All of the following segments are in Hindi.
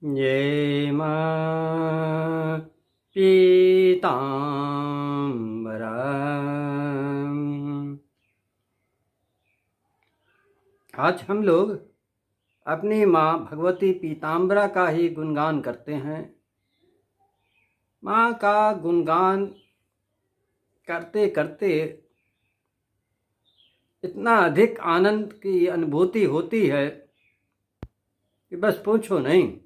ये मां पीताम्बरा। आज हम लोग अपनी माँ भगवती पीताम्बरा का ही गुणगान करते हैं। माँ का गुणगान करते करते इतना अधिक आनंद की अनुभूति होती है कि बस पूछो नहीं।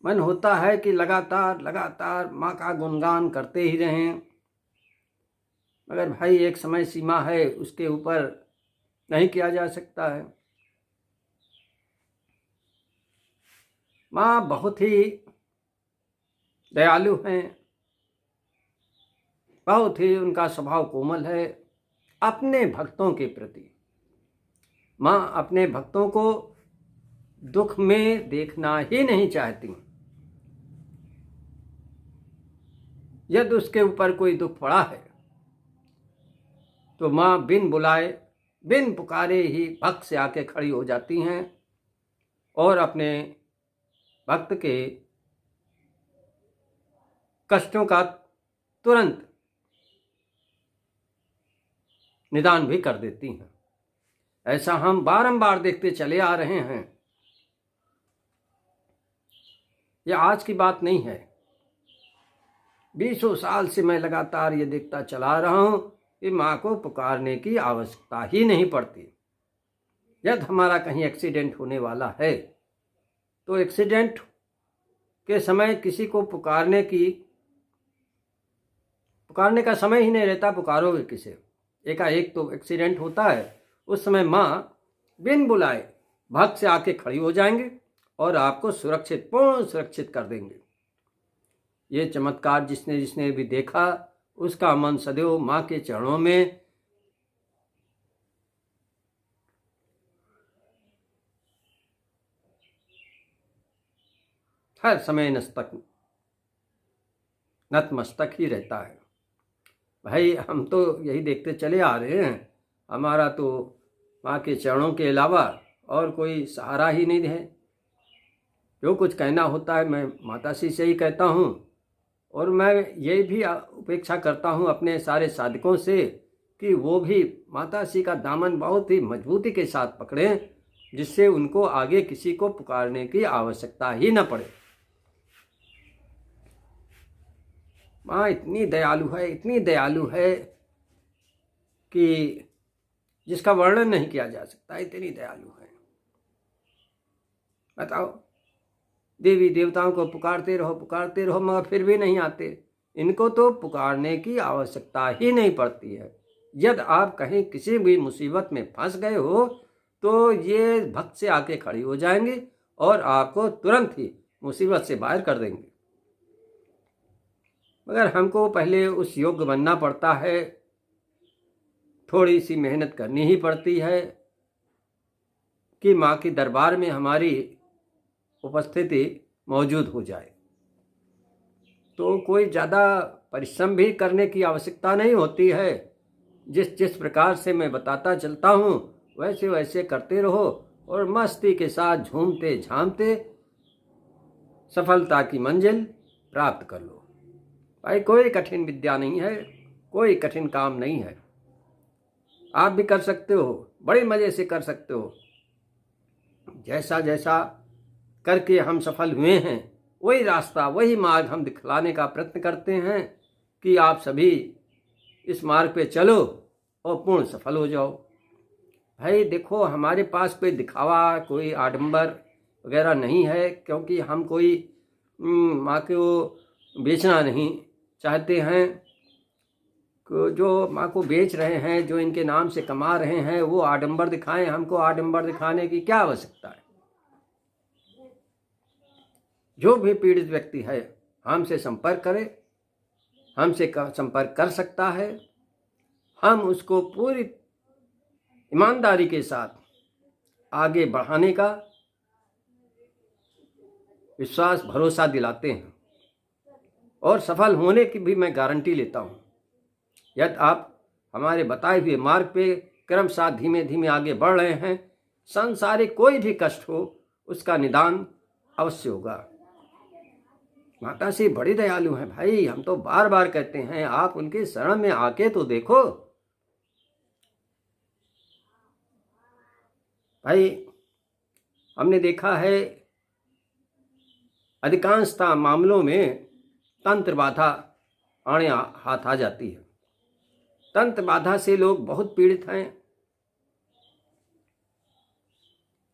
मन होता है कि लगातार लगातार माँ का गुणगान करते ही रहें, मगर भाई एक समय सीमा है, उसके ऊपर नहीं किया जा सकता है। माँ बहुत ही दयालु हैं, बहुत ही उनका स्वभाव कोमल है अपने भक्तों के प्रति। माँ अपने भक्तों को दुख में देखना ही नहीं चाहती। यदि उसके ऊपर कोई दुख पड़ा है तो माँ बिन बुलाए बिन पुकारे ही भक्त से आके खड़ी हो जाती हैं और अपने भक्त के कष्टों का तुरंत निदान भी कर देती हैं। ऐसा हम बारंबार देखते चले आ रहे हैं। यह आज की बात नहीं है, 20 साल से मैं लगातार ये देखता चला रहा हूं कि माँ को पुकारने की आवश्यकता ही नहीं पड़ती। यदि हमारा कहीं एक्सीडेंट होने वाला है तो एक्सीडेंट के समय किसी को पुकारने का समय ही नहीं रहता। पुकारोगे किसे? एकाएक तो एक्सीडेंट होता है, उस समय माँ बिन बुलाए भक्त से आके खड़ी हो जाएंगे और आपको पूर्ण सुरक्षित कर देंगे। ये चमत्कार जिसने जिसने भी देखा उसका मन सदैव माँ के चरणों में हर समय नतमस्तक ही रहता है। भाई हम तो यही देखते चले आ रहे हैं, हमारा तो माँ के चरणों के अलावा और कोई सहारा ही नहीं है। जो कुछ कहना होता है मैं माताश्री से ही कहता हूँ, और मैं ये भी उपेक्षा करता हूँ अपने सारे साधकों से कि वो भी माताश्री का दामन बहुत ही मजबूती के साथ पकड़ें, जिससे उनको आगे किसी को पुकारने की आवश्यकता ही न पड़े। माँ इतनी दयालु है कि जिसका वर्णन नहीं किया जा सकता, इतनी दयालु है। बताओ, देवी देवताओं को पुकारते रहो मगर फिर भी नहीं आते। इनको तो पुकारने की आवश्यकता ही नहीं पड़ती है। यदि आप कहीं किसी भी मुसीबत में फंस गए हो तो ये भक्त से आके खड़ी हो जाएंगे और आपको तुरंत ही मुसीबत से बाहर कर देंगे। मगर हमको पहले उस योग्य बनना पड़ता है, थोड़ी सी मेहनत करनी ही पड़ती है कि माँ के दरबार में हमारी उपस्थिति मौजूद हो जाए। तो कोई ज़्यादा परिश्रम भी करने की आवश्यकता नहीं होती है। जिस प्रकार से मैं बताता चलता हूँ वैसे वैसे करते रहो और मस्ती के साथ झूमते झामते सफलता की मंजिल प्राप्त कर लो। भाई कोई कठिन विद्या नहीं है, कोई कठिन काम नहीं है। आप भी कर सकते हो, बड़े मज़े से कर सकते हो। जैसा जैसा करके हम सफल हुए हैं वही रास्ता वही मार्ग हम दिखलाने का प्रयत्न करते हैं कि आप सभी इस मार्ग पे चलो और पूर्ण सफल हो जाओ। भाई देखो, हमारे पास कोई दिखावा कोई आडंबर वगैरह नहीं है, क्योंकि हम कोई माँ को बेचना नहीं चाहते हैं। जो माँ को बेच रहे हैं, जो इनके नाम से कमा रहे हैं, वो आडंबर दिखाएं। हमको आडंबर दिखाने की क्या आवश्यकता है? जो भी पीड़ित व्यक्ति है हमसे संपर्क करे, हमसे संपर्क कर सकता है। हम उसको पूरी ईमानदारी के साथ आगे बढ़ाने का विश्वास भरोसा दिलाते हैं और सफल होने की भी मैं गारंटी लेता हूँ। यदि आप हमारे बताए हुए मार्ग पे क्रमशः धीमे धीमे आगे बढ़ रहे हैं, सांसारिक कोई भी कष्ट हो उसका निदान अवश्य होगा। माता श्री बड़ी दयालु हैं भाई, हम तो बार बार कहते हैं आप उनके शरण में आके तो देखो। भाई हमने देखा है अधिकांशतः मामलों में तंत्र बाधा आने हाथ आ जाती है। तंत्र बाधा से लोग बहुत पीड़ित हैं।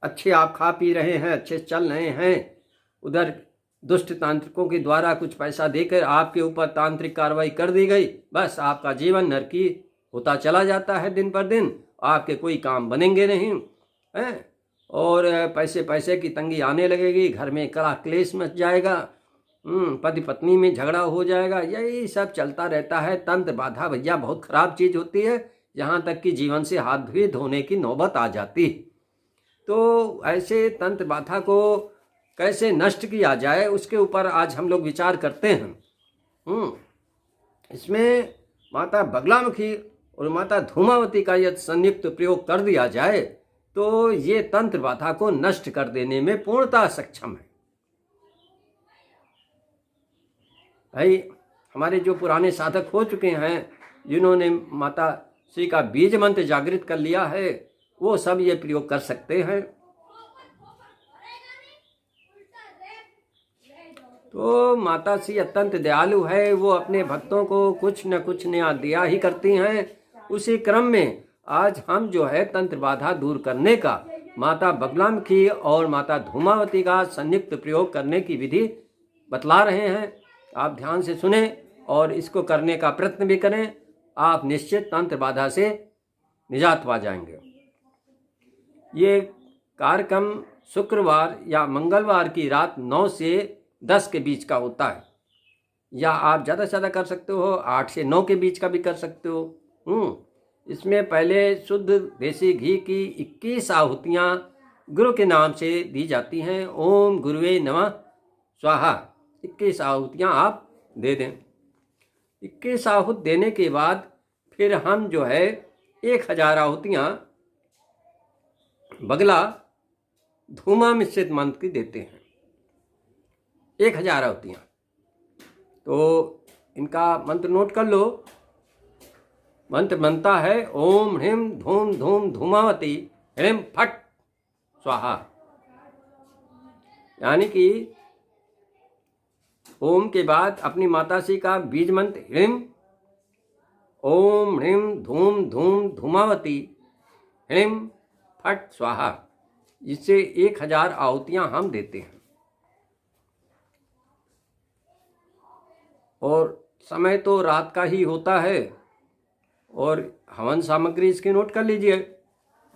अच्छे आप खा पी रहे हैं, अच्छे चल रहे हैं, उधर दुष्ट तांत्रिकों के द्वारा कुछ पैसा देकर आपके ऊपर तांत्रिक कार्रवाई कर दी गई, बस आपका जीवन नरकी होता चला जाता है दिन पर दिन। आपके कोई काम बनेंगे नहीं हैं, और पैसे की तंगी आने लगेगी, घर में कला क्लेश मच जाएगा, पति पत्नी में झगड़ा हो जाएगा, यही सब चलता रहता है। तंत्र बाधा भैया बहुत खराब चीज़ होती है, यहाँ तक कि जीवन से हाथ भी धोने की नौबत आ जाती। तो ऐसे तंत्र बाधा को कैसे नष्ट किया जाए उसके ऊपर आज हम लोग विचार करते हैं। इसमें माता बगलामुखी और माता धूमावती का यदि संयुक्त प्रयोग कर दिया जाए तो ये तंत्र बाधा को नष्ट कर देने में पूर्णतः सक्षम है। भाई हमारे जो पुराने साधक हो चुके हैं, जिन्होंने माता श्री का बीज मंत्र जागृत कर लिया है, वो सब ये प्रयोग कर सकते हैं। तो माता श्री अत्यंत दयालु है, वो अपने भक्तों को कुछ न कुछ नया दिया ही करती हैं। उसी क्रम में आज हम जो है तंत्र बाधा दूर करने का माता बगलामुखी और माता धूमावती का संयुक्त प्रयोग करने की विधि बतला रहे हैं। आप ध्यान से सुने और इसको करने का प्रयत्न भी करें, आप निश्चित तंत्र बाधा से निजात पा जाएंगे। ये कार्यक्रम शुक्रवार या मंगलवार की रात 9 से 10 के बीच का होता है, या आप ज़्यादा से ज़्यादा कर सकते हो 8 से 9 के बीच का भी कर सकते हो। इसमें पहले शुद्ध देसी घी की 21 आहुतियाँ गुरु के नाम से दी जाती हैं। ओम गुरुवे नमः स्वाहा 21 आहुतियाँ आप दे दें। 21 आहुत देने के बाद फिर हम जो है 1000 आहुतियाँ बगला धूमा मिश्रित मंत्र की देते हैं। 1000 आहुतियाँ। तो इनका मंत्र नोट कर लो। मंत्र बनता है ओम ह्रीम धूम धूम धूमावती ह्रीम फट स्वाहा। यानी कि ओम के बाद अपनी माता श्री का बीज मंत्र ह्रीम, ओम ह्रीम धूम धूम धूमावती ह्रीम फट स्वाहा, इससे 1000 आहुतियाँ हम देते हैं। और समय तो रात का ही होता है। और हवन सामग्री इसकी नोट कर लीजिए।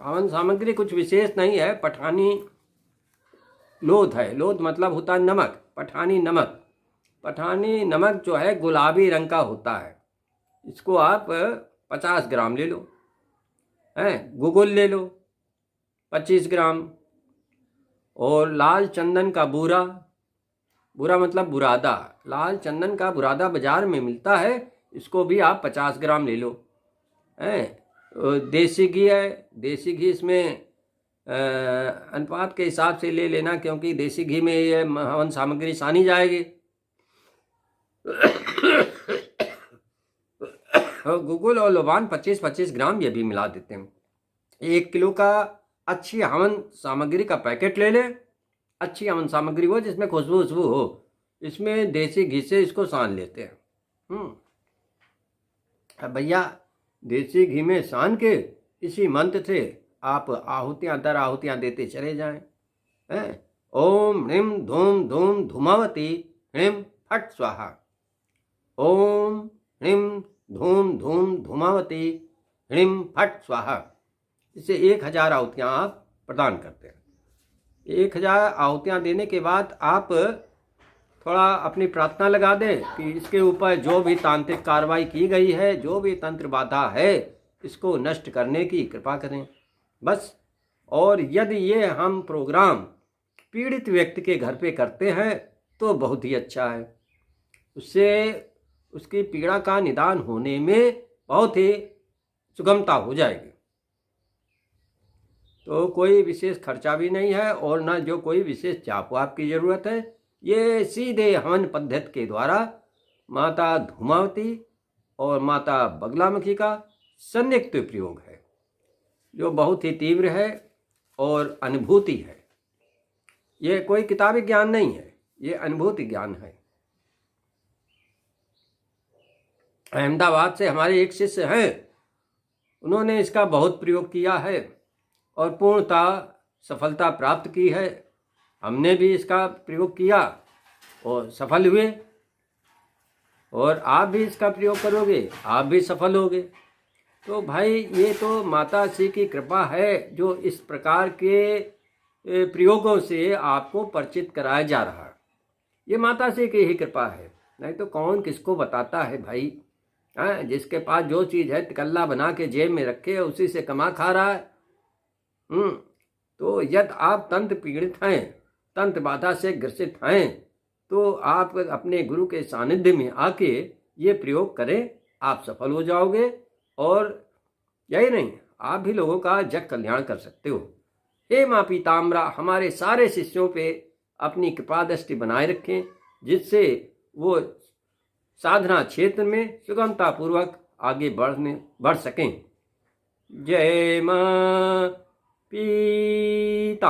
हवन सामग्री कुछ विशेष नहीं है, पठानी लोध है। लोध मतलब होता है नमक, पठानी नमक। पठानी नमक जो है गुलाबी रंग का होता है, इसको आप 50 ग्राम ले लो। गुगुल ले लो 25 ग्राम। और लाल चंदन का बूरा, बूरा मतलब बुरादा, लाल चंदन का बुरादा बाजार में मिलता है, इसको भी आप 50 ग्राम ले लो। देसी घी है, देसी घी इसमें अनुपात के हिसाब से ले लेना, क्योंकि देसी घी में ये हवन सामग्री सानी जाएगी। गुगुल और लोबान 25-25 ग्राम ये भी मिला देते हैं। 1 किलो का अच्छी हवन सामग्री का पैकेट ले लें। अच्छी हवन सामग्री हो जिसमें खुशबू हो, इसमें देसी घी से इसको सान लेते हैं। अब भैया देसी घी में सान के इसी मंत्र से आप आहुतियाँ दर आहुतियाँ देते चले जाएं। ओम ह्रीम धूम धूम धूमावती ह्रीम फट स्वाहा, ओम ह्रीम धूम धूम धूमावती ह्रीम फट स्वाहा। इससे 1000 आहुतियाँ आप प्रदान करते हैं। 1000 आहुतियाँ देने के बाद आप थोड़ा अपनी प्रार्थना लगा दें कि इसके ऊपर जो भी तांत्रिक कार्रवाई की गई है, जो भी तंत्र बाधा है, इसको नष्ट करने की कृपा करें बस। और यदि ये हम प्रोग्राम पीड़ित व्यक्ति के घर पे करते हैं तो बहुत ही अच्छा है, उससे उसकी पीड़ा का निदान होने में बहुत ही सुगमता हो जाएगी। तो कोई विशेष खर्चा भी नहीं है और न जो कोई विशेष चाप वाप की जरूरत है। ये सीधे हवन पद्धति के द्वारा माता धूमावती और माता बगलामुखी का संयुक्त प्रयोग है, जो बहुत ही तीव्र है और अनुभूति है। ये कोई किताबी ज्ञान नहीं है, ये अनुभूति ज्ञान है। अहमदाबाद से हमारे एक शिष्य हैं, उन्होंने इसका बहुत प्रयोग किया है और पूर्णतः सफलता प्राप्त की है। हमने भी इसका प्रयोग किया और सफल हुए, और आप भी इसका प्रयोग करोगे, आप भी सफल होगे। तो भाई ये तो माता श्री की कृपा है जो इस प्रकार के प्रयोगों से आपको परिचित कराया जा रहा है। ये माता श्री की ही कृपा है, नहीं तो कौन किसको बताता है भाई। जिसके पास जो चीज़ है टिकल्ला बना के जेब में रखे, उसी से कमा खा रहा है। तो यदि आप तंत्र पीड़ित हैं, तंत्र बाधा से ग्रसित हैं, तो आप अपने गुरु के सानिध्य में आके ये प्रयोग करें, आप सफल हो जाओगे। और यही नहीं, आप भी लोगों का जग कल्याण कर सकते हो। हे माँ पीताम्बरा, हमारे सारे शिष्यों पे अपनी कृपा दृष्टि बनाए रखें, जिससे वो साधना क्षेत्र में सुगमता पूर्वक आगे बढ़ सकें। जय माँ पीताम्बरा।